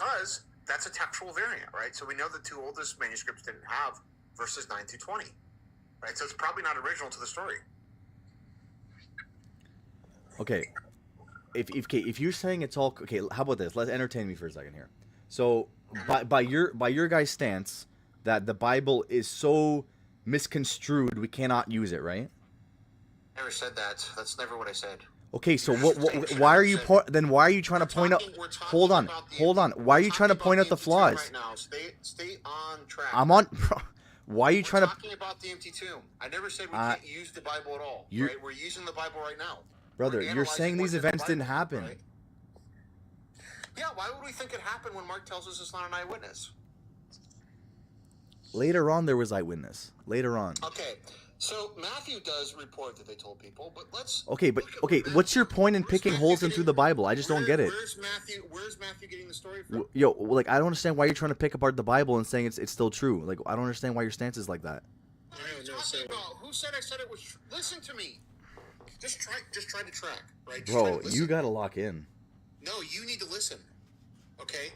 because that's a textual variant, right? So we know the two oldest manuscripts didn't have verses 9 through 20, right? So it's probably not original to the story. Okay. If you're saying it's all okay, how about this? Let's entertain me for a second here. So by your guys' stance that the Bible is so misconstrued we cannot use it, right? Never said that. That's never what I said. Okay, so why are you why are you trying to point out? Hold on. Why are you trying to point out the flaws? Right now. Stay on track. I'm on. Why are you trying to? We're talking about the empty tomb. I never said we can't use the Bible at all. Right? We're using the Bible right now. Brother, you're saying these events didn't happen. Right? Yeah, why would we think it happened when Mark tells us it's not an eyewitness? Later on, there was eyewitness. Later on. Okay, so Matthew does report that they told people, but let's... Okay, what's your point in picking holes into the Bible? I just don't get it. Where's Matthew getting the story from? Yo, like, I don't understand why you're trying to pick apart the Bible and saying it's still true. Like, I don't understand why your stance is like that. What are you talking about? Who said I said it was true? Listen to me. Just try to track, right? Bro, you gotta lock in. No, you need to listen. Okay?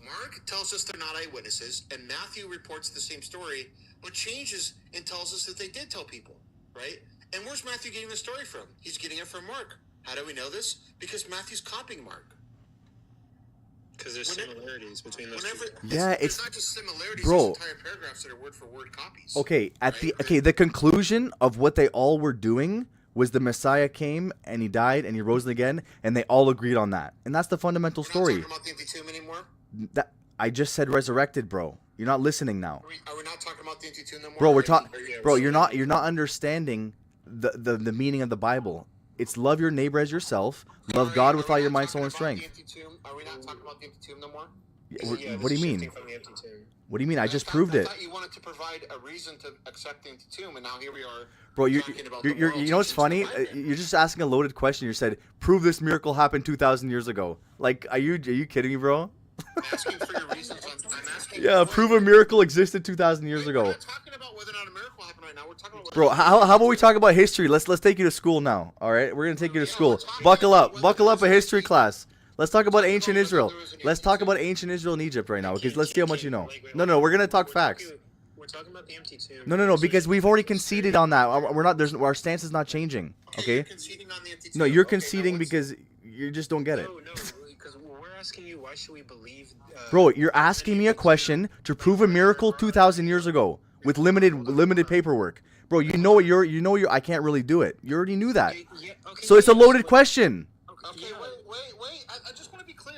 Mark tells us they're not eyewitnesses, and Matthew reports the same story, but changes and tells us that they did tell people, right? And where's Matthew getting the story from? He's getting it from Mark. How do we know this? Because Matthew's copying Mark. Because there's similarities between those two. Yeah, it's not just similarities, bro. There's entire paragraphs that are word for word copies. Okay, the conclusion of what they all were doing was the Messiah came and he died and he rose again, and they all agreed on that. And that's the fundamental story. We're not talking about the empty tomb anymore? That I just said resurrected, bro. You're not listening now. Are we not talking about the empty tomb no more? Bro, we're talking. Bro, you're not understanding the meaning of the Bible. It's love your neighbor as yourself. Love God with all your mind, soul, and strength. Are we not talking about the empty tomb no more? What do you mean? What do you mean? I just proved it. I thought you wanted to provide a reason to accept the empty tomb, and now here we are. Bro, you know what's funny? You're just asking a loaded question. You said, "Prove this miracle happened 2,000 years ago." Like, are you kidding me, bro? I'm asking for your reasons. I'm asking. Yeah, prove a miracle existed 2,000 years ago. We're not talking about whether or not a miracle happened right now. We're talking about. Bro, how about we talk about history? Let's take you to school now. All right, we're gonna take you to school. Buckle up a history class. Let's talk about ancient Israel. Let's talk about ancient Israel and Egypt right now, because let's see how much you know. No, we're gonna talk facts. We're talking about the empty tomb. No, because we've already conceded on that. We're not. Our stance is not changing. Okay. You're conceding on the empty tomb. No, you're conceding because you just don't get it. No, because we're asking you why should we believe. Bro, you're asking me a question to prove a miracle 2,000 years ago with limited paperwork. Bro, you know I can't really do it. You already knew that. So it's a loaded question. Okay, wait. I just want to be clear.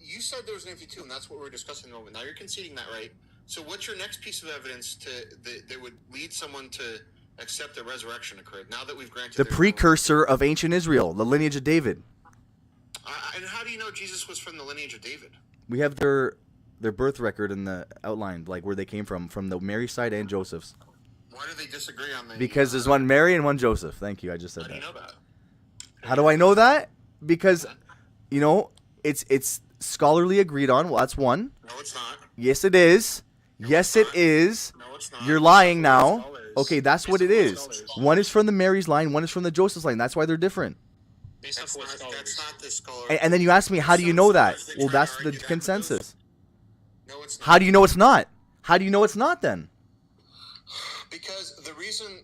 You said there was an empty tomb. That's what we're discussing at the moment. Now you're conceding that, right? So what's your next piece of evidence that would lead someone to accept that resurrection occurred? Now that we've granted the precursor of ancient Israel, the lineage of David. And how do you know Jesus was from the lineage of David? We have their birth record in the outline, like where they came from the Mary side and Joseph's. Why do they disagree on the? Because there's one Mary and one Joseph. Thank you. I just said that. How do you know that? How do I know that? Because, it's scholarly agreed on. Well, that's one. No, it's not. Yes, it is. Yes, it is. No, it's not. You're lying now. Okay, that's what it is. One is from the Mary's line. One is from the Joseph's line. That's why they're different. That's not the scholar. And then you ask me, how do you know that? Well, that's the consensus. No, it's not. How do you know it's not? How do you know it's not then? Because the reason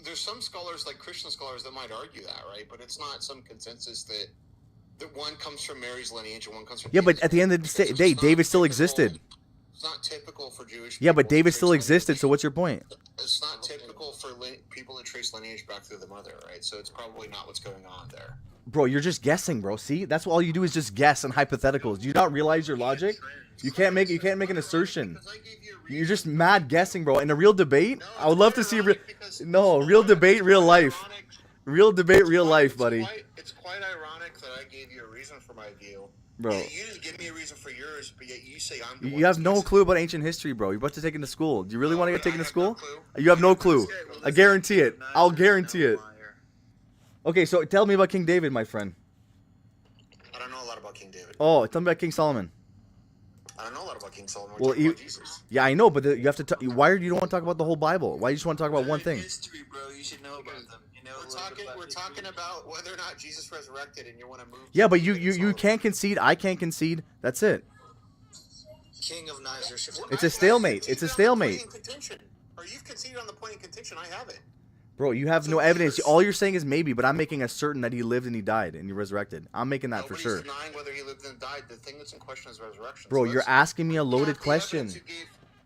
there's some scholars like Christian scholars that might argue that, right? But it's not some consensus that one comes from Mary's lineage and one comes from. Yeah, but at the end of the day, David still existed. It's not typical for Jewish. Yeah, but David still existed. So what's your point? It's not typical for people to trace lineage back through the mother, right? So it's probably not what's going on there. Bro, you're just guessing, bro. See, that's all you do is just guess and hypotheticals. Do you not realize your logic? You can't make an assertion. You're just mad guessing, bro. In a real debate, I would love to see real debate, real life. Real debate, real life, buddy. It's quite ironic that I gave you a reson for my view. Bro. You didn't give me a reason for yours, but yet you say I'm the one. You have no clue about ancient history, bro. You're about to take it to school. Do you really want to get taken to school? You have no clue. I guarantee it. I'll guarantee it. Okay, so tell me about King David, my friend. I don't know a lot about King David. Oh, tell me about King Solomon. I don't know a lot about King Solomon. Well, about Jesus. Yeah, I know, but you have to. Why do you don't want to talk about the whole Bible? Why do you just want to talk about one thing? History, bro. You should know about them. We're talking about whether or not Jesus resurrected, and you want to move. Yeah, but you can't concede. I can't concede. That's it. King of Niger. It's a stalemate. It's a stalemate. Or you've conceded on the point in contention. I have it. Bro, you have no evidence. All you're saying is maybe, but I'm making a certain that he lived and he died and he resurrected. I'm making that for sure. Nobody's denying whether he lived and died. The thing that's in question is resurrection. Bro, you're asking me a loaded question.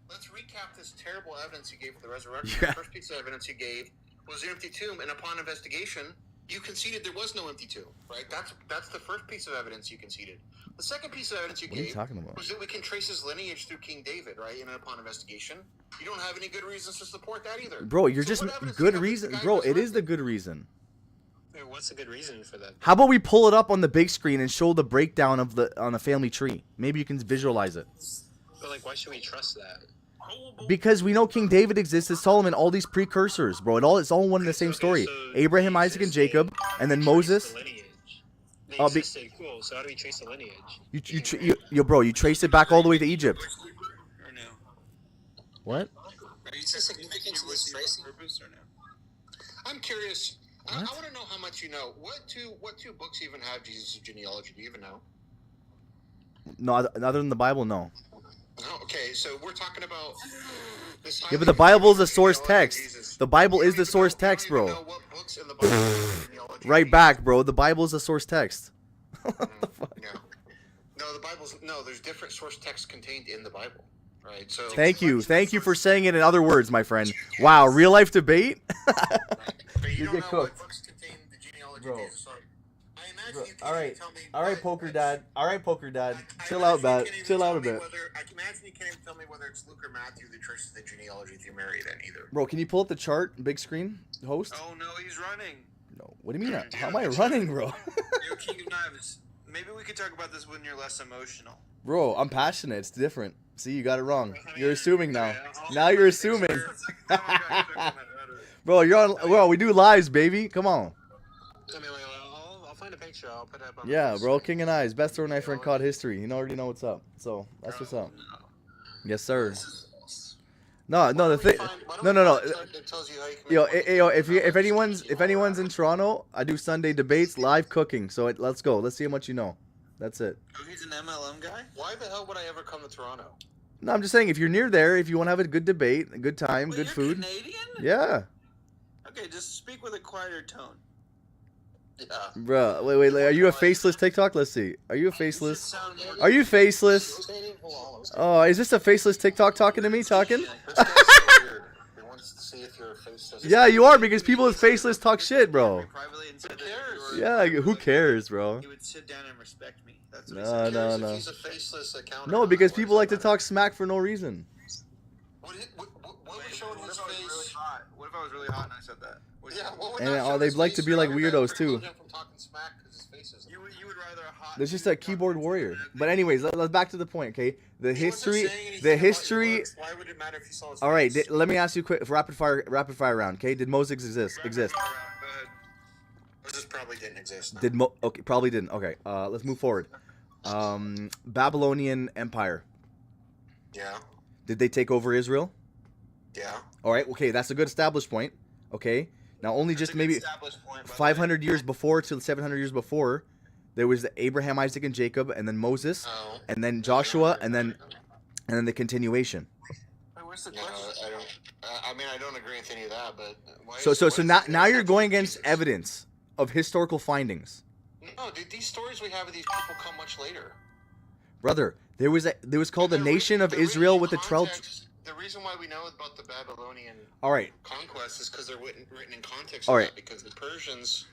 Let's recap this terrible evidence you gave for the resurrection. Yeah. The first piece of evidence you gave was the empty tomb, and upon investigation, you conceded there was no empty tomb, right? That's the first piece of evidence you conceded. The second piece of evidence you What are you gave talking about? was that we can trace his lineage through King David, right? And upon investigation, you don't have any good reasons to support that either. Bro, you're So just what evidence good do you have that reason. the guy Bro, it is resurrected? the good reason. Wait, what's a good reason for that? How about we pull it up on the big screen and show the breakdown of the family tree? Maybe you can visualize it. But like, why should we trust that? Because we know King David existed, Solomon, all these precursors, bro. It's all one and the same story. So Abraham, they Isaac, and existed. Jacob, and then How do we trace Moses. the lineage? They Oh, be- existed, cool. So how do we trace the lineage? You trace it back all the way to Egypt. Or no? What? Are you just significant to this tracing? Purpose or no? I'm curious. I What? want to know how much you know. What two books even have Jesus' genealogy? Do you even know? No, other than the Bible, no. No. Okay, so we're talking about this. Yeah, but the Bible is the source genealogy of text. Jesus. The Bible You is don't the even source know- you text, don't even bro. know what books in the Bible have the genealogy of Right Jesus. back, bro. The Bible is the source text. Yeah. No, the Bible's there's different source texts contained in the Bible, right? So Thank you for saying it in other words, my friend. Wow, real life debate. But you You don't get know cooked. what books contain the genealogy Bro. of Jesus. Sorry. I imagine Bro, you can't all right. even tell me. All right, what- poker what's- dad. All right, poker dad. I Chill out, imagine you man. can't even Chill out tell a me bit. I can imagine you can't even tell me whether it's Luke or Matthew that traces the genealogy through Mary then either. Bro, can you pull up the chart, big screen, host? Oh no, he's running. No. What do you mean? How am I running, bro? Yo, King of Knives. Maybe we could talk about this when you're less emotional. Bro, I'm passionate. It's different. See, you got it wrong. You're assuming now. Now you're assuming. Bro, you're on. Bro, we do lives, baby. Come on. I mean, I'll find a picture. I'll put it up on Yeah, the bro. King and I's best throw knife in COD history. You already know what's up. So that's what's up. Yes, sir. No. The thing. No. Yo, if anyone's in Toronto, I do Sunday debates, live cooking. So let's go. Let's see how much you know. That's it. Oh, he's an MLM guy? Why the hell would I ever come to Toronto? No, I'm just saying if you're near there, if you want to have a good debate, a good time, Wait, good you're food. Canadian? Yeah. Okay, just speak with a quieter tone. Yeah. Bro, wait. Are you a faceless TikTok? Let's see. Are you a You faceless? sound more- Are you faceless? Oh, is this a faceless TikTok talking to me? Talking? This guy's so weird. He wants to see if you're a faceless. Yeah, you are because people with faceless talk shit, bro. Privately and said Who that cares? you were- Yeah, who cares, bro? He would sit down and respect me. That's what No, he said. no. Who cares if he's a faceless account? No, because people like to talk smack for no reason. What was Wait, showing what his if I was really face? hot? What if I was really hot and I said that? Would Yeah, you- what would And, that show they'd his like to face be like for? weirdos, That too. precludes him from talking smack 'cause his face isn't. You would rather a hot. There's just dude a talk keyboard to you warrior. than a But anyways, let's back to the point, okay? The He wasn't history, saying anything the about your history. looks. Why would it matter if you saw his All right, face? let me ask you a quick rapid fire round, okay? Did Moses exist? Rapid Exist? fire round, go ahead. Moses probably didn't exist. No. Did okay? Probably didn't. Okay. Let's move forward. Babylonian Empire. Yeah. Did they take over Israel? Yeah. All right. Okay, that's a good established point. Okay. Now only That's just a good maybe established point, by the way. 500 years before to 700 years before, there was Abraham, Isaac, and Jacob, and then Moses, Oh. and then Joshua, and then the continuation. Wait, where's the No, question? I don't. I mean, I don't agree with any of that. But why So is- so why so is now it- now it's you're not going just against Jesus? evidence of historical findings, No, dude, these stories we have of these people come much later. brother. There was called the And nation of Israel with the 12. The reason why we know about the Babylonian All right. conquest is because they're written in context. All of right. that, because the Persians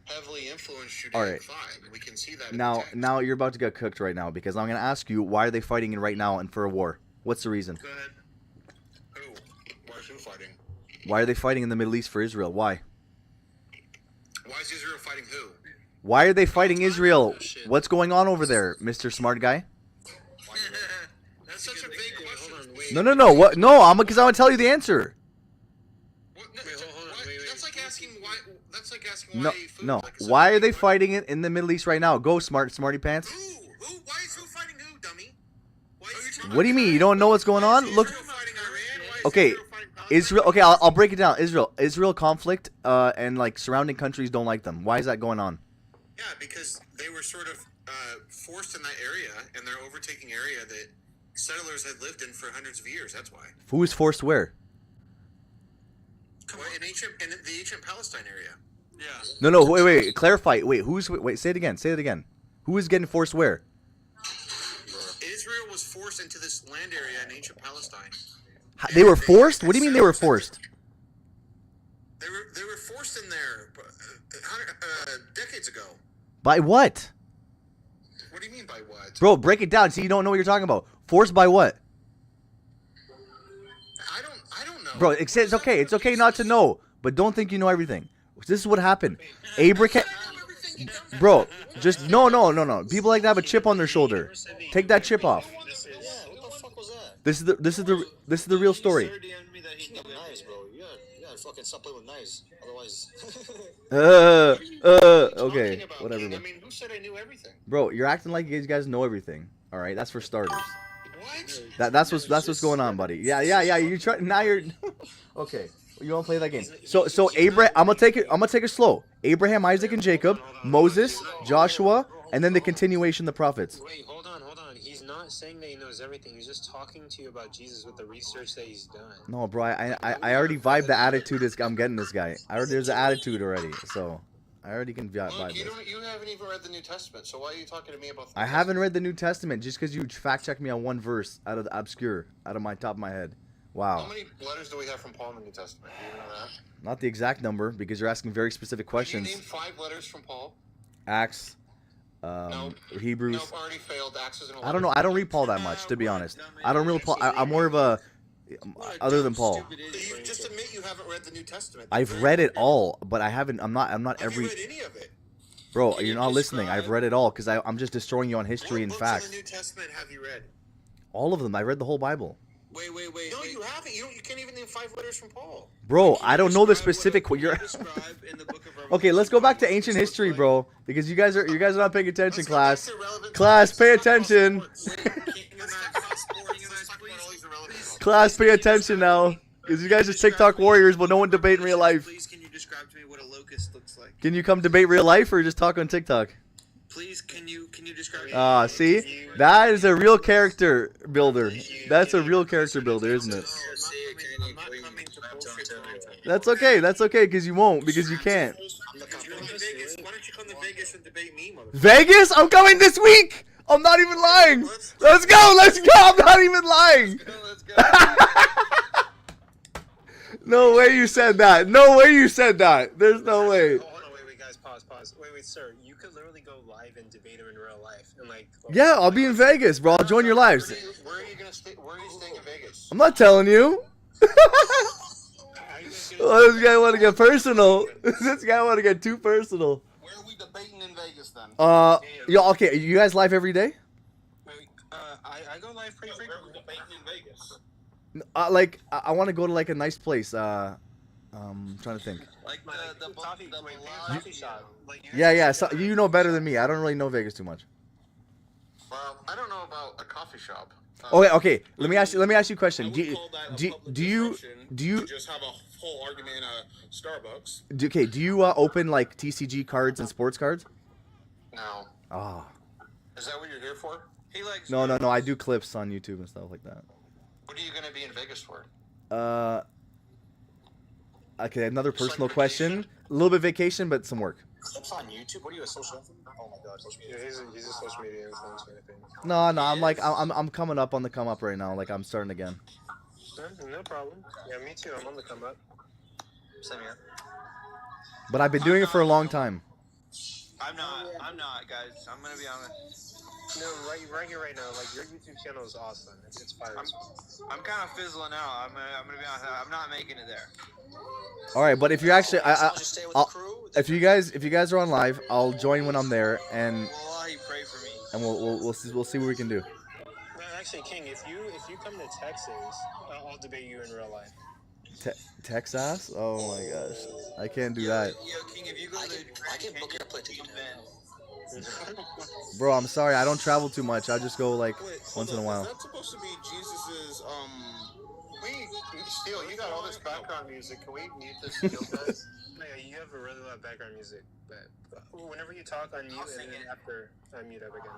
heavily influenced All Judaic right. thought. And we can see that. in the Now text. you're about to get cooked right now because I'm gonna ask you why are they fighting in right now and for a war? What's the reason? Go ahead. Who? Why is who fighting? Why are they fighting in the Middle East for Israel? Why? Why is Israel fighting who? Why are they fighting Israel? What's going on over there, Mr. Smart Guy? That's such a big question. No. What? No, because I'm gonna tell you the answer. What, no, Wait, hold on, what- wait. That's like asking why. That's like asking No, why. Food, no. like, is Why it- are they fighting it in the Middle East right now? Go, smarty pants. Who? Why is who fighting who, dummy? Why is What do you mean? You don't know what's going on? Look. Israel fighting Iran? Why is Okay. Israel fighting Israel. Okay, I'll break it down. Israel conflict, and like surrounding countries don't like them. Why is that going on? Yeah, because they were sort of forced in that area, and they're overtaking area that settlers had lived in for hundreds of years. That's why. Who is forced where? Well, in the ancient Palestine area. Yeah. No. Wait. Clarify. Wait. Wait. Say it again. Say it again. Who is getting forced where? Israel was forced into this land area in ancient Palestine. They were forced? What do you mean they were forced? They were forced in there decades ago. By what? What do you mean by what? Bro, break it down. See, you don't know what you're talking about. Forced by what? I don't know. Bro, it's okay. It's okay not to know, but don't think you know everything. This is what happened. Abraham. Bro, just no. People like to have a chip on their shoulder. Take that chip off. Yeah, what the fuck was that? This is the real story. King of knives, bro. You gotta fucking stop playing with knives. Otherwise. Okay, whatever. King, I mean, who said I knew everything? Bro, you're acting like you guys know everything. All right, that's for starters. What? That's what's going on, buddy. Yeah. You try now. You're okay. You want to play that game? So Abraham. I'm gonna take it slow. Abraham, Isaac, and Jacob, Moses, Joshua, and then the continuation, the prophets. Wait, hold on. He's not saying that he knows everything. He's just talking to you about Jesus with the research that he's done. No, bro. I already vibe the attitude. I'm getting this guy. There's an attitude already. So I already can vibe Look, this. you haven't even read the New Testament, so why are you talking to me about? I haven't read the New Testament just because you fact checked me on one verse out of the obscure, out of my top of my head. Wow. How many letters do we have from Paul in the New Testament? Do you know that? Not the exact number because you're asking very specific questions. Can you name 5 letters from Paul? Acts, Hebrews. Nope, already failed. Acts is an I don't know. I don't read Paul that much, to be honest. I don't really Paul. I'm more of a other than Paul. You just admit you haven't read the New Testament. I've read it all, but I haven't. I'm not Have every. you read any of it? Bro, you're not listening. I've read it all because I'm just destroying you on history and What facts. books in the New Testament have you read? All of them. I read the whole Bible. Wait. No, you haven't. You can't even name 5 letters from Paul. Bro, I don't know the specific. You're. Okay, let's go back to ancient history, bro, because you guys are not paying attention, Let's go back class. to relevant Class, topics. pay Let's talk about attention. sports. Let's talk about all these irrelevant topics. Class, pay attention now, because you guys are TikTok warriors, but no one debate in real life. Please, can you describe to me what a locust looks like? Can you come debate real life or just talk on TikTok? Please, can you describe? See, that is a real character builder. That's a real character builder, isn't it? I'm not coming to bullshit tonight. That's okay, because you won't, because you can't. Why don't you come to Vegas and debate me, motherfucker? Vegas? I'm coming this week. I'm not even lying. Let's go. I'm not even lying. Let's go. No way you said that. There's no way. Hold on, wait, guys, pause. Wait, sir. You could literally go live and debate him in real life, and like. Yeah, I'll be in Vegas, bro. I'll join your lives. Where are you gonna stay? Where are you staying in Vegas? I'm not telling you. How you guys gonna- Oh, this guy want to get personal. This guy want to get too personal. Where are we debating in Vegas then? Yo, okay. You guys live every day? Wait, I go live pretty frequently. debating in Vegas? Like, I want to go to like a nice place. I'm trying to think. Like the coffee shop. Like, Yeah. So, you know better than me. I don't really know Vegas too much. Well, I don't know about a coffee shop. Okay. Let me ask you a question. Do you just have a whole argument in a Starbucks? do you open like TCG cards and sports cards? No. Oh. Is that what you're here for? He likes. No. I do clips on YouTube and stuff like that. What are you gonna be in Vegas for? Okay, another personal question. A little bit vacation, but some work. Clips on YouTube? What are you, a social? Oh my god, social Yeah, media. he's a social media influencer, I think. No, I'm coming up on the come up right now. Like I'm starting again. No problem. Yeah, me too. I'm on the come up. Same here. But I've been doing it for a long time. I'm not, guys. I'm gonna be honest. No, right here, right now. Like your YouTube channel is awesome. It's fire. I'm kind of fizzling out. I'm gonna be honest. I'm not making it there. All right, but if you're actually, I'll just stay with the I'll, crew. if you guys are on live, I'll join when I'm there, and Wallahi, pray for me. we'll see what we can do. No, actually, King, if you come to Texas, I'll debate you in real life. Texas? Oh my gosh, I can't do that, Yo, King, if you go I to can book your plane ticket. bro. I'm sorry, I don't travel too much. I just go like Wait, once in a hold while. on. Is that supposed to be Jesus's Wait, Steel, you got all this background music. Can we mute this Steel guy? Yeah, you have a really loud background music, but whenever you talk, unmute, and then after I mute up again.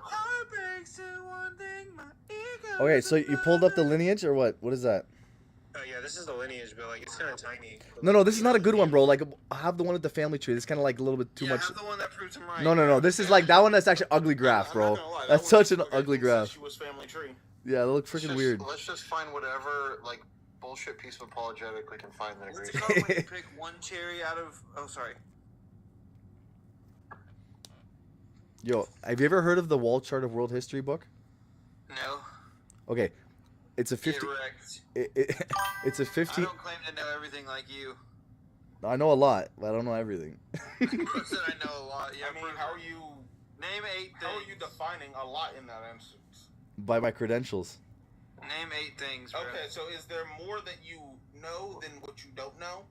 Okay, so you pulled up the lineage or what? What is that? Oh yeah, this is the lineage, but like it's kind of tiny. No, this is not a good one, bro. Like, I have the one with the family tree. This is kind of like a little bit too much. Have the one that proves him right. No. This is like that one. That's actually ugly graph, bro. That's such an ugly graph. She was family tree. Yeah, it looks freaking weird. Let's just find whatever like bullshit piece of apologetic we can find that Let's agrees. go when you pick one cherry out of. Oh, sorry. Yo, have you ever heard of the wall chart of world history book? No. Okay, it's a 50. Correct. It's a 50. I don't claim to know everything like you. I know a lot, but I don't know everything. I said I know a lot. Yeah, I mean, how are you? Name 8 things. How are you defining a lot in that instance? By my credentials. Name 8 things, bro. Okay, so is there more that you know than what you don't know?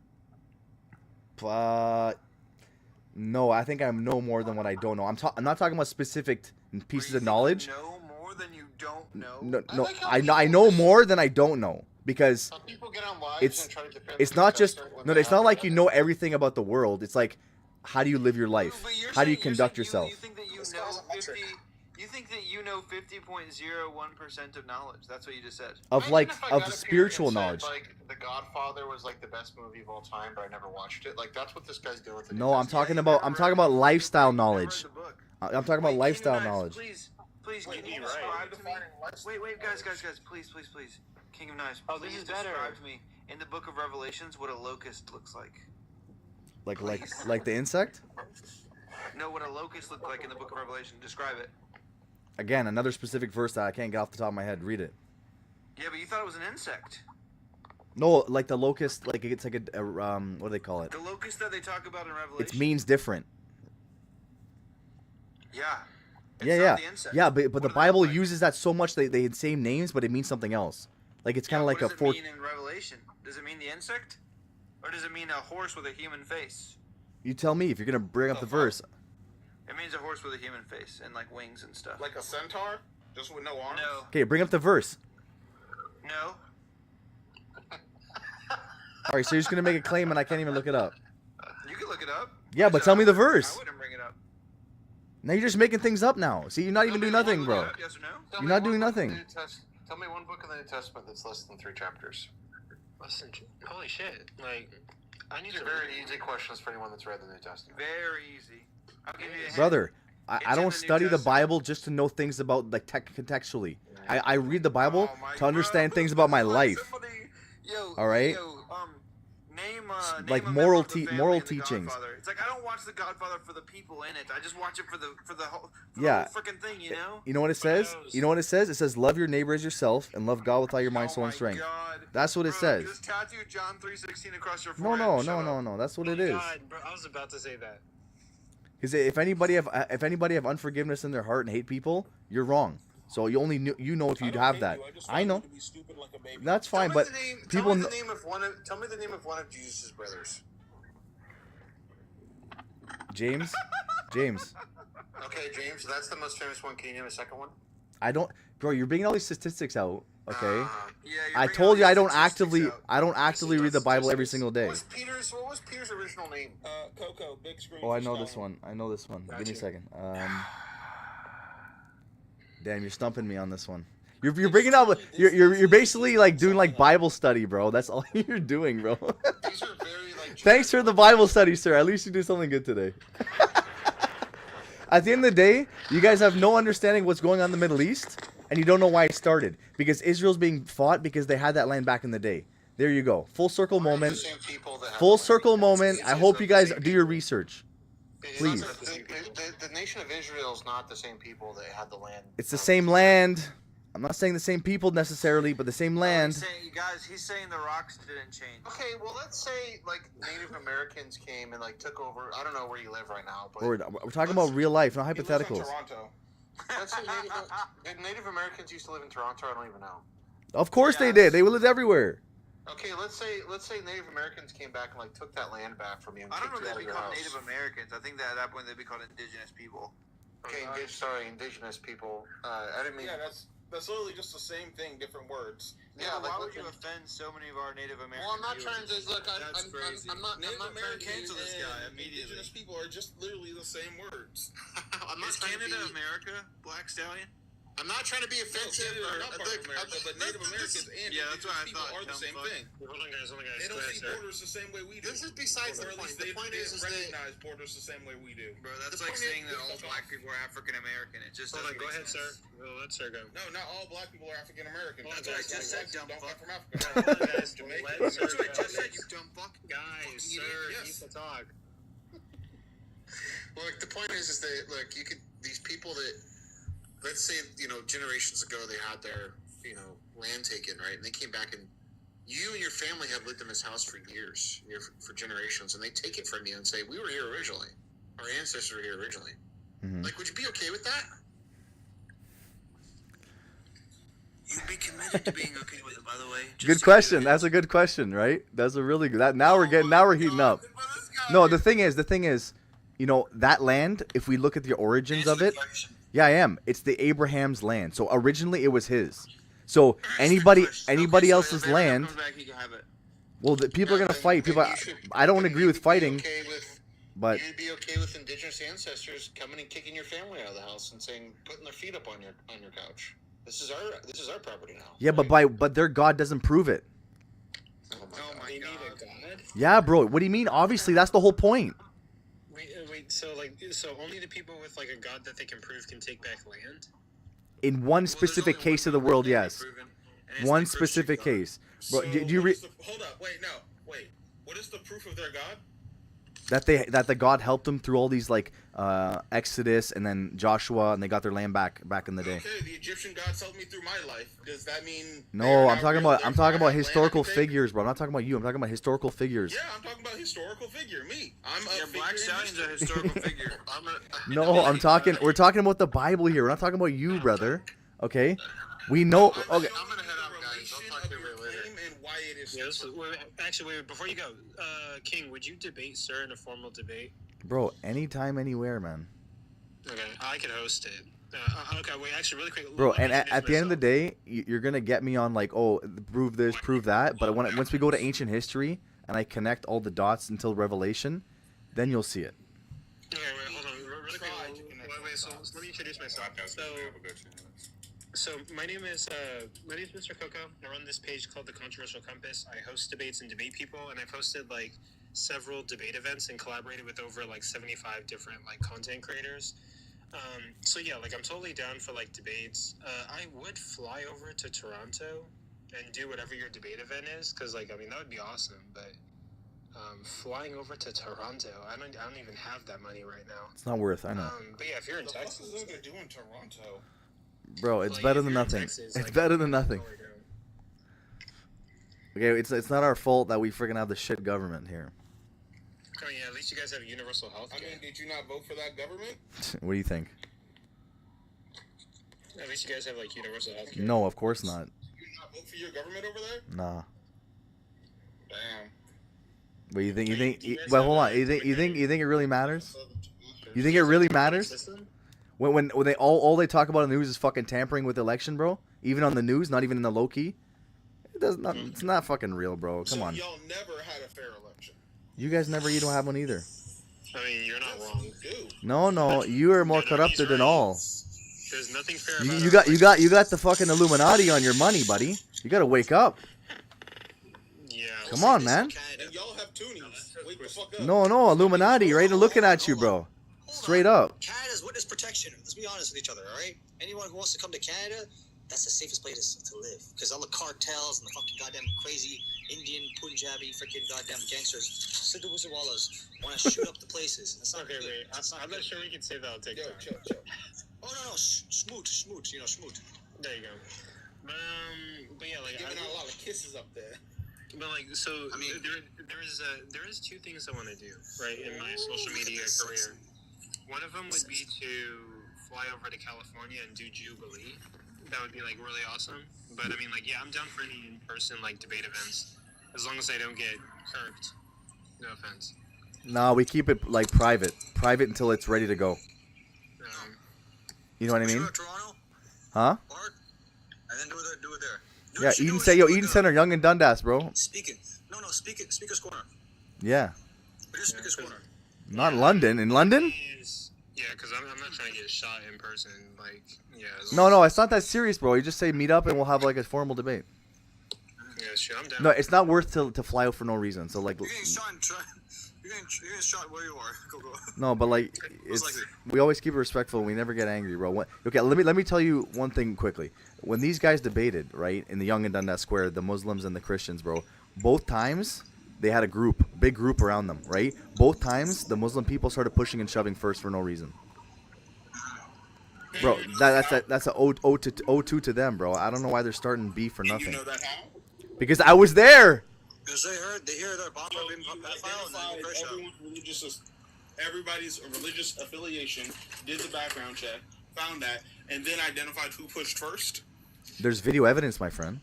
No, I think I know more than what I don't know. I'm not talking about specific pieces of knowledge. You know more than you don't know. No, I know more than I don't know because Some people get on lives it's and try to defend it's not just themselves no, when it's they not have like to. you know everything about the world. It's like how do you live your life? But you're How do you saying- conduct you're saying yourself? You think that you This know guy's a metric. 50. You think that you know 50.01% of knowledge. That's what you just said. Of Imagine like if I of got up here spiritual and said, knowledge. Like The Godfather was like the best movie of all time, but I never watched it. Like that's what this guy's doing with the No, New I'm Testament. talking about lifestyle knowledge. Never read the book. I'm talking about Wait, lifestyle Kingdom Knives, knowledge. Please, Wait, can you you're right. describe to me? Defining Wait, guys, please. King of Knives, Oh, this please is better. describe to me in the book of Revelations what a locust looks like. Like the insect? No, what a locust looked like in the book of Revelation. Describe it. Again, another specific verse that I can't get off the top of my head. Read it. Yeah, but you thought it was an insect. No, like the locust, like it's like a what do they call it? The locust that they talk about in Revelation. It means different. Yeah. It's Yeah, not yeah, the insect. yeah. But the What do they Bible look like? uses that so much they had same names, but it means something else. Like it's kind of Yeah, like a what does four. it mean in Revelation? Does it mean the insect, or does it mean a horse with a human face? You tell me if you're gonna bring up the verse. It means a horse with a human face and like wings and stuff. like a centaur, just with no arms. No, Okay, bring up the verse. no. All right, so you're just gonna make a claim and I can't even look it up. You can look it up. Yeah, but tell me the verse. I wouldn't bring it up. Now you're just making things up now. See, you're not even doing nothing, bro. Yes or no? Tell You're me not one doing book of the nothing. New Tell me one book of the New Testament that's less than 3 chapters. Listen, holy shit! Like, I need These to are very easy questions for anyone that's read the New Testament. Very easy. I'll give you a hint. Brother, It's I in don't the New study the Testament. Bible just to know things about like contextually. I read the Bible Oh my to understand God, things about my like life. somebody- Yo, All right? Yo, name Like name a moral member of the family moral in The teachings. Godfather. It's like I don't watch The Godfather for the people in it. I just watch it for the whole Yeah. freaking thing, you know? You know what it says? You know what it says? It says love your neighbor as yourself and love God with all your mind, soul, Oh and my strength. God. That's what it Bro, says. Just tattoo John 3:16 across your No, forehead. no, Shut no, up. no, no. That's what it Oh my is. God, bro, I was about to say that. Because if anybody have unforgiveness in their heart and hate people, you're wrong. So you only you know if you'd have that. I know. That's fine, but people. Tell me the name of one of Jesus' brothers. James. Okay, James, that's the most famous one. Can you name a second one? I don't, bro. You're bringing all these statistics out. Okay. Yeah, you're I bringing told all you I these don't statistics actively out. read the Bible every single day. What was Peter's original name? Coco, big screen. Oh, I for know Stalin. this one. I know this one. Give me a Gotcha. second. Damn, you're stumping me on this one. You're bringing up. You're basically like doing like Bible study, bro. That's all you're doing, bro. These are very like. Thanks for the Bible study, sir. At least you do something good today. At the end of the day, you guys have no understanding what's going on in the Middle East, and you don't know why it started. Because Israel's being fought because they had that land back in the day. There you go. Full circle moment. Full circle moment. I hope you guys do your research. Please. The nation of Israel is not the same people that had the land. It's the same land. I'm not saying the same people necessarily, but the same land. He's saying the rocks didn't change. Okay, well, let's say like Native Americans came and like took over. I don't know where you live right now, but We're talking about real life, not He lives in hypotheticals. Toronto. let's say Native Americans used to live in Toronto. I don't even know. Of course they did. They lived everywhere. Okay, let's say Native Americans came back and like took that land back from you. And I don't know kicked if you they'd out be of your called house. Native Americans. I think that at that point they'd be called indigenous people. Okay, indigenous people. I didn't mean. Yeah, that's That's literally just the same thing, different words. Yeah, Yeah, why like, would you offend so many of our Native American Well, I'm not viewers? trying to look. That's crazy. I'm not. Native I'm not trying to American cancel this guy and immediately. indigenous people are just literally the same words. I'm not Is trying Canada to be. America, Black Stallion? I'm not trying to be offensive. Canada or are not part of America, but Native Americans and Yeah, that's what I indigenous people thought, are the dumb same fuck. thing. Hold on, guys. They don't see borders the same way we do. This is besides Or the at point. least The they point is that recognize borders the same way we do. Bro, that's The like point saying is- that all black people are African American. It just Hold on, doesn't go make ahead, sense. sir. Well, let Sir go. No, not all black people are African American. Hold on, That's guys, why just black said people dumb don't come fuck. from Africa. Hold on, guys. Jamaican. Let That's Sir what I go. just said, you dumb fuck. Guys, Fucking Sir idiot, needs yes. to talk. Look, the point is that look, you could these people that, let's say, generations ago they had their land taken, right, and they came back and you and your family have lived in this house for years, for generations, and they take it from you and say, we were here originally, our ancestors were here originally. Mhm. Like, would you be okay with that? You'd be committed to being okay with it, by the way. Just Good so question. you- That's a good question, right? That's a really good. Now we're heating up. No, the thing is, that land. If we look at the origins of it, yeah, I am. It's the Abraham's land. So originally it was his. So anybody else's if Abraham land. comes back, he can have it. Well, people are gonna fight. People. I don't agree with fighting, but You'd be okay with indigenous ancestors coming and kicking your family out of the house and saying, putting their feet up on your couch. This is our property now. yeah, but their God doesn't prove it. Oh my Oh God. my They need god. a god? Yeah, bro. What do you mean? Obviously, that's the whole point. Wait. So only the people with like a god that they can prove can take back land? In one specific case of the world, yes. One specific case. Bro, So, do you what is hold up, wait. What is the proof of their God? that the God helped them through all these Exodus and then Joshua, and they got their land back in the day. Okay, the Egyptian gods helped me through my life. Does that mean? No, I'm talking about historical figures, bro. I'm not talking about you. I'm talking about historical figures. Yeah, I'm talking about historical figure. Me, I'm a Yeah, figure Black in Stallion's a history. historical figure. No, we're talking about the Bible here. We're not talking about you, brother. Okay? We know. Okay. I'm gonna head out, guys. I'll talk to you later. And why it is Yeah, wait, before you go, King, would you debate Sir in a formal debate? Bro, anytime, anywhere, man. Okay, I could host it. Okay, wait, actually, really quick. Bro, let me and introduce at the end of the myself. day, you're gonna get me on prove this, prove that. But once we go to ancient history and I connect all the dots until Revelation, then you'll see it. Okay, wait, hold on, really quick. Try to connect Wait, so let me introduce myself. So my name is Mr. Coco. I run this page called The Controversial Compass. I host debates and debate people, and I've hosted several debate events and collaborated with over 75 different content creators. So yeah, I'm totally down for debates. I would fly over to Toronto and do whatever your debate event is, because that would be awesome. But flying over to Toronto, I don't even have that money right now. It's not worth. I know, But yeah, if you're in The fuck Texas, is that gonna do in Toronto? bro. It's like, better if than you're in nothing. Texas, It's better than nothing. totally down. Okay, it's not our fault that we freaking have the shit government here. Oh yeah, at least you guys have universal health I care. mean, did you not vote for that government? What do you think? At least you guys have universal health care. No, of course not. Did you not vote for your government over there? Nah. Damn. But you think? Do you guys Well, have hold on. a- You think it really matters? You think it really matters? System? When they all they talk about in the news is fucking tampering with the election, bro. Even on the news, not even in the low key. It does not. It's not fucking real, bro. Come So on. y'all never had a fair election. You guys never. You don't have one either. I mean, you're not Yes, wrong. you do. No. You are more No, he's corrupted than right. all. There's nothing fair You, about you our got election. you got the fucking Illuminati on your money, buddy. You gotta wake up. Yeah. Come on, man. And y'all have toonies. Wake the fuck up. No, Illuminati, right? They're looking at you, bro. Straight up. Canada's witness protection. Let's be honest with each other, all right? Anyone who wants to come to Canada, that's the safest place to live. Because all the cartels and the fucking goddamn crazy Indian, Punjabi, freaking goddamn gangsters, Sidhu Wallas, want to shoot up the places. That's not Okay, good. wait. That's not I'm good. not sure we can say that on Yo, TikTok. chill. Oh, no. Smoot. Smoot. There you go. But yeah, Giving out a lot of kisses up there. so I mean- there is two things I want to do, right, in my social media career. One of them would be to fly over to California and do Jubilee. That would be really awesome. But I mean, yeah, I'm down for any in-person debate events, as long as I don't get kirked. No offense. No, we keep it private until it's ready to go. Um, You know what I mean? Toronto? Huh? Mark? Yeah, Eden Center, Young and Dundas, bro. Speaking. No, Speaker's Corner. Yeah. It is Speaker's Corner. Not London. In London? Yeah, because I'm not trying to get shot in person. Like, yeah. No, it's not that serious, bro. You just say meet up and we'll have like a formal debate. Yeah, sure, I'm down. No, it's not worth to fly out for no reason. So like, You're getting shot where you are. Go. no, but like, we always keep it respectful. We never get angry, bro. Okay, let me tell you one thing quickly. When these guys debated, right, in the Young and Dundas Square, the Muslims and the Christians, bro, both times they had a big group around them, right? Both times the Muslim people started pushing and shoving first for no reason. Bro, that's a 0-2 to them, bro. I don't know why they're starting beef for nothing. You know that how? Because I was there. Because they hear their bomber being pedophile and then Everybody's religious affiliation, did the background check, found that, and then identified who pushed first. There's video evidence, my friend.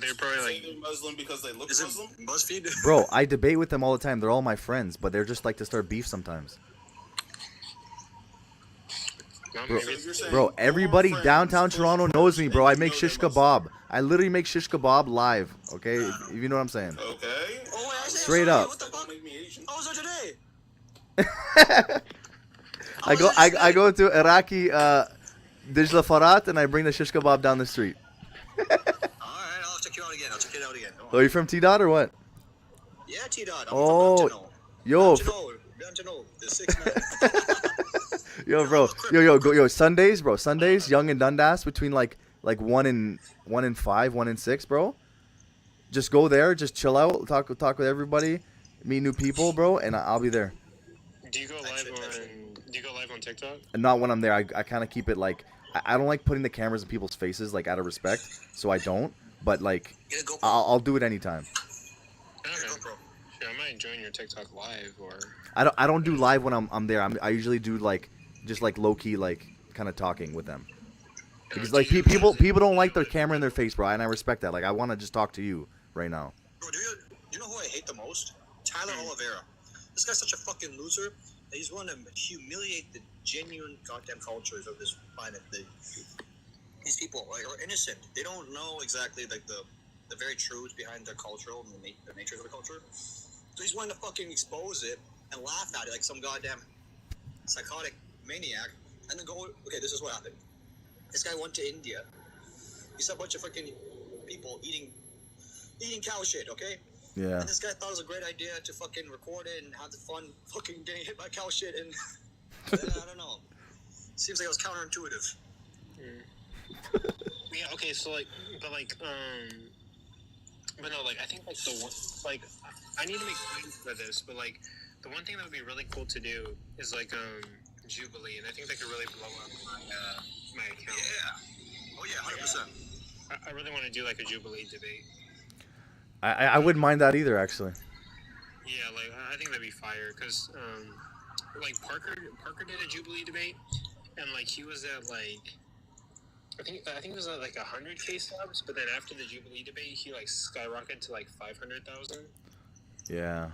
They're probably Say like they're Muslim because they look Is it Muslim. BuzzFeed? Bro, I debate with them all the time. They're all my friends, but they're just like to start beef sometimes. well, Bro, maybe it's- Bro, everybody downtown Toronto knows me, bro. I make shish kebab. I literally make shish kebab live, okay? If you know what I'm saying. Okay. Oh, wait, I Straight up. What the fuck? Don't make me Asian. I was there today. I go to Iraqi Dijla Farat and I bring the shish kebab down the street. Alright, I'll check you out again. Don't Oh, you from T-Dot or what? Yeah, T-Dot. Oh, yo, The 6 man. yo, bro, yo, Sundays, bro, Sundays, Young and Dundas between like 1 and 5, 1 and 6, bro. Just go there, just chill out, talk with everybody, meet new people, bro, and I'll be there. Do you go live on TikTok? And not when I'm there. I kind of keep it like I don't like putting the cameras in people's faces like out of respect, so I don't. But like Get a GoPro. I'll do it anytime. Okay. GoPro. Sure, I might join your TikTok live or. I don't do live when I'm there. I usually do like just like low key like kind of talking with them. Because like people don't like their camera in their face, bro, and I respect that. Like I want to just talk to you right now. Bro, do you know who I hate the most? Tyler Oliveira. This guy's such a fucking loser that he's willing to humiliate the genuine goddamn cultures of this planet. These people are innocent. They don't know exactly like the very truth behind their cultural and the nature of the culture. So he's willing to fucking expose it and laugh at it like some goddamn psychotic maniac, and then go, okay, this is what happened. This guy went to India. He saw a bunch of freaking people eating cow shit, okay? Yeah. And this guy thought it was a great idea to fucking record it and have the fun fucking getting hit by cow shit, and I don't know. Seems like it was counterintuitive. Yeah. Okay. So like, but no, like I think like the one, like I need to make plans for this, but like the one thing that would be really cool to do is like Jubilee, and I think that could really blow up my account. Yeah. Oh yeah, 100%. I really want to do like a Jubilee debate. I wouldn't mind that either, actually. Yeah, like I think that'd be fire because like Parker did a Jubilee debate, and like he was at like I think it was at like 100K subs, but then after the Jubilee debate, he like skyrocketed to like 500,000. Yeah.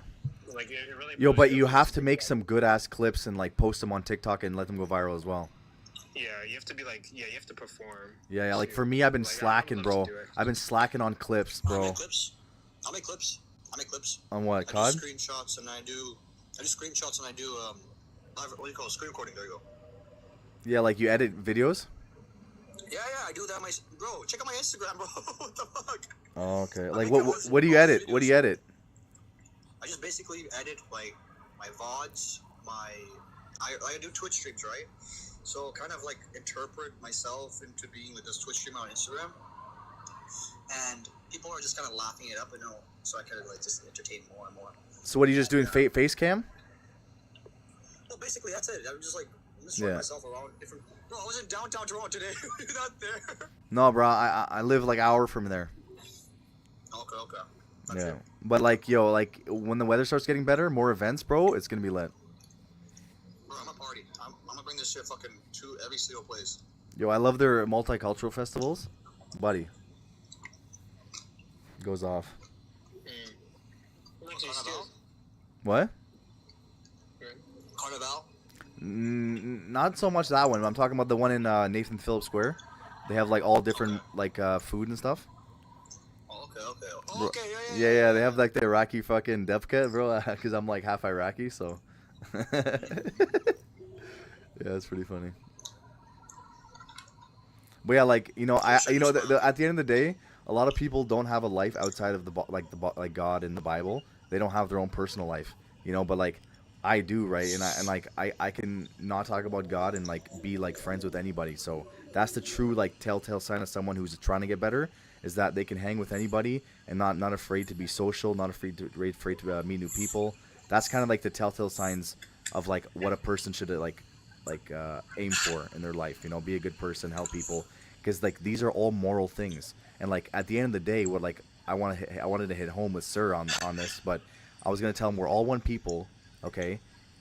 Like it really. Yo, but you have to make some good ass clips and like post them on TikTok and let them go viral as well. Yeah, you have to be like, you have to perform. Yeah, like for me, I've been Like, slacking, I would love bro. to do it. I've been slacking on clips, I'll bro. make clips. I make clips. On what, I COD? do screenshots and I do live, what do you call it? Screen recording. There you go. Yeah, like you edit videos? Yeah, I do that. Bro, check out my Instagram, bro. What the fuck? Oh, okay. I Like make what do you edit? What do you edit? I just basically edit like my VODs, I do Twitch streams, right? So kind of like interpret myself into being like this Twitch streamer on Instagram, and people are just kind of laughing it up, and so I kind of like just entertain more and more. So what are you just doing face cam? Well, basically that's it. I'm just throwing Yeah. myself around different. Bro, I was in downtown Toronto today. You're not there. No, bro. I live like an hour from there. Okay. Yeah. But like, yo, like when the weather starts getting better, more events, bro, it's gonna be lit. Bro, I'm a party. I'm gonna bring this shit fucking to every single place. Yo, I love their multicultural festivals, buddy. Goes off. Carnival? What? Carnival? Not so much that one. I'm talking about the one in Nathan Phillips Square. They have like all different like food and stuff. Okay. Bro, Okay, yeah, they have like the Iraqi fucking devka, bro, because I'm like half Iraqi, so. Yeah, it's pretty funny. But yeah, like at the end of the day, a lot of people don't have a life outside of like God and the Bible. They don't have their own personal life, But like, I do, right? And I can not talk about God and like be like friends with anybody. So that's the true like telltale sign of someone who's trying to get better, is that they can hang with anybody and not afraid to be social, not afraid to meet new people. That's kind of like the telltale signs of like what a person should aim for in their life. Be a good person, help people, because like these are all moral things. And like at the end of the day, what like I wanted to hit home with Sir on this, but I was gonna tell him we're all one people, okay?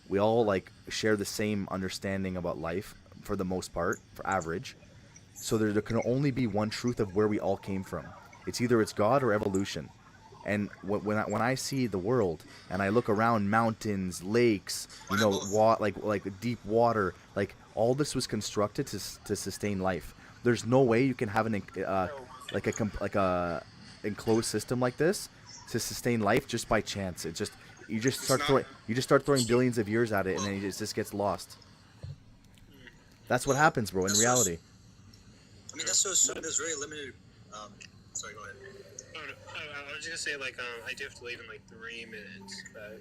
We all like share the same understanding about life for the most part, for average. So there can only be one truth of where we all came from. It's God or evolution. And when I see the world and I look around mountains, lakes, like deep water, like all this was constructed to sustain life. There's no way you can have like a enclosed system like this to sustain life just by chance. You just start throwing billions of years at it, and then it just gets lost. That's what happens, bro. In reality. I mean, that's so assume there's very limited. Sorry, go ahead. Oh, no, I was just gonna say, like, I do have to leave in like 3 minutes, but.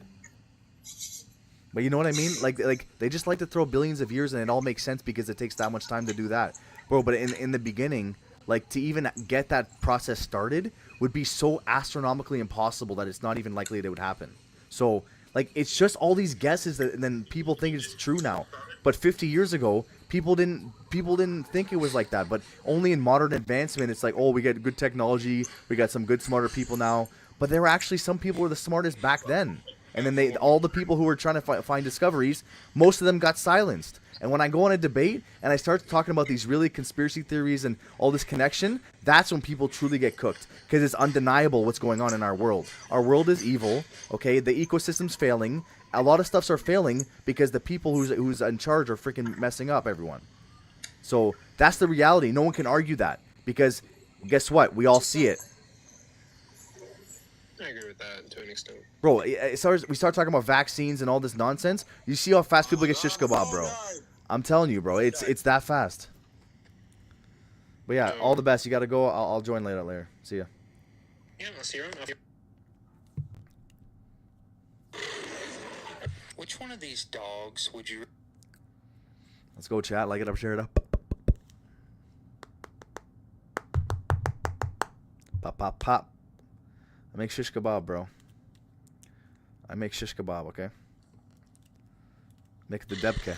But you know what I mean? Like they just like to throw billions of years, and it all makes sense because it takes that much time to do that, bro. But in the beginning, like to even get that process started would be so astronomically impossible that it's not even likely that it would happen. So like it's just all these guesses that and then people think it's true now. But 50 years ago, people didn't think it was like that. But only in modern advancement, it's like, oh, we get good technology, we got some good smarter people now. But there were actually some people who were the smartest back then. And then all the people who were trying to find discoveries, most of them got silenced. And when I go on a debate and I start talking about these really conspiracy theories and all this connection, that's when people truly get cooked. Because it's undeniable what's going on in our world. Our world is evil, okay? The ecosystem's failing. A lot of stuffs are failing because the people who's in charge are freaking messing up everyone. So that's the reality. No one can argue that. Because guess what? We all see it. I agree with that to an extent. Bro, we start talking about vaccines and all this nonsense. You see how fast people get shish kebab, bro. I'm telling you, bro. It's that fast. But yeah, all the best. You gotta go. I'll join later. See ya. Yeah, I'll see you around. Which one of these dogs would you... Let's go, chat. Like it up, share it up. Pop, pop, pop. I make shish kebab, bro. I make shish kebab, okay? Make the debka.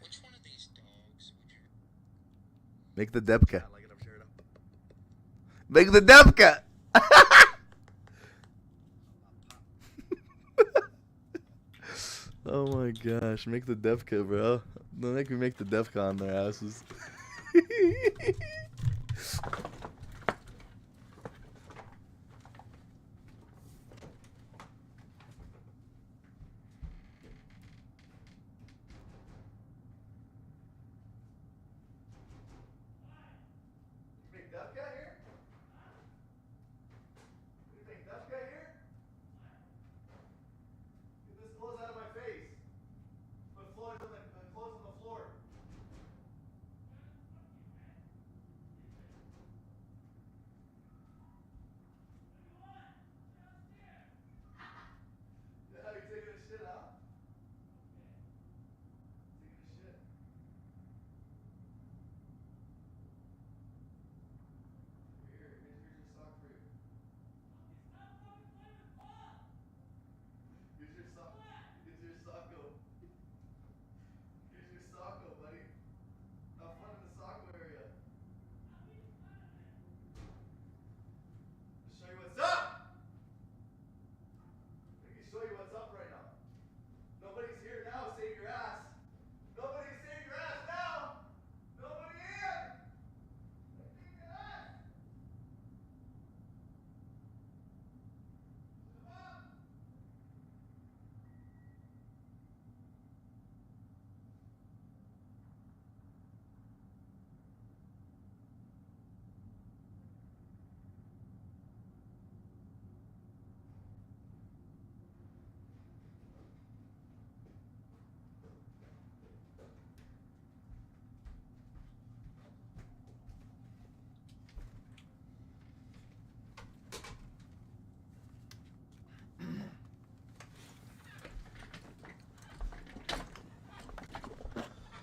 Which one of these dogs would you... Make the debka. Make the debka! Oh my gosh, make the debka, bro. Don't make me make the debka on their asses.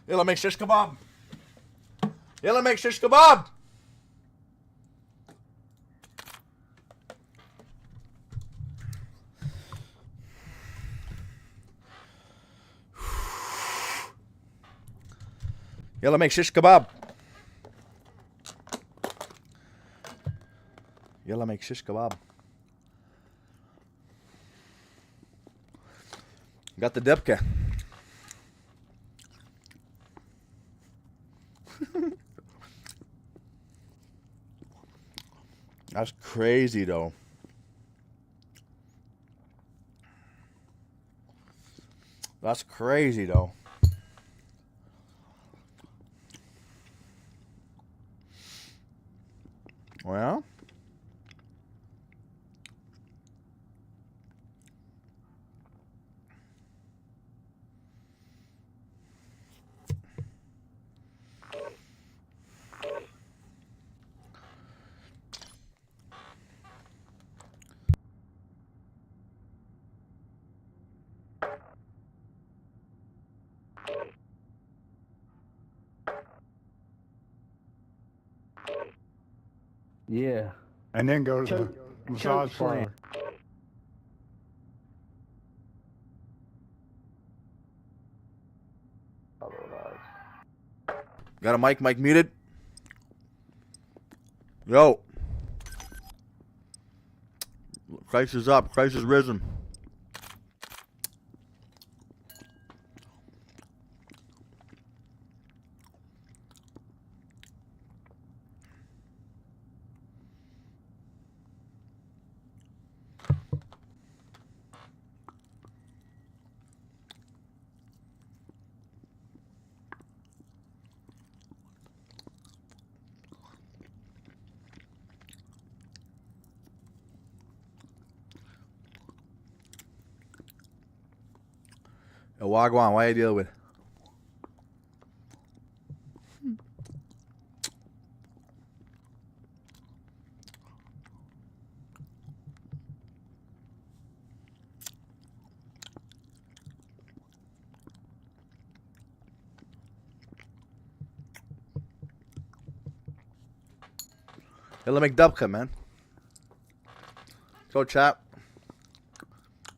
Yalla make shish kebab. Yalla make shish kebab. Yalla make shish kebab. Yalla make shish kebab. Got the depka. That's crazy though. That's crazy though. Well, Yeah. And then go to Choke- the massage choke slam. parlor. got a mic muted. Yo. Christ is up. Christ is risen. Yo, Wagwan, why you deal with? Yalla make dubka, man. Go chat.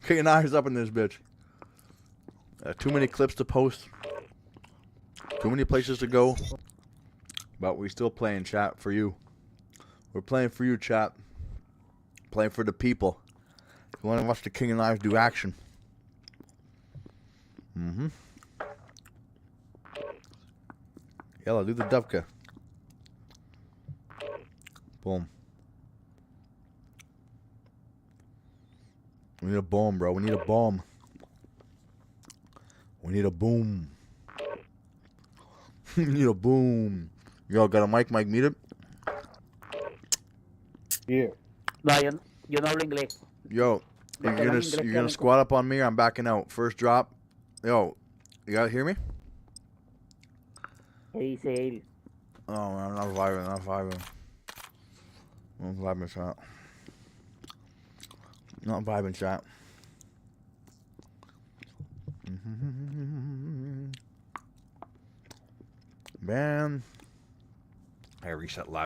Get your eyes up in this bitch. Too many clips to post. Too many places to go. But we still playing, chat, for you. We're playing for you, chat. Playing for the people. You want to watch the King and Knives do action. Mm-hmm. Yalla, do the dubka. Boom. We need a bomb, bro. We need a bomb. We need a boom. We need a boom. Yo, got a mic muted? Yeah. No, yo no hablo inglés. Yo, you're gonna squat up on me or I'm backing out. First drop. Yo, you gotta hear me? ¿Qué dice él? Oh man, not vibing. Not vibing, chat. Not vibing, chat. Man. I reset live.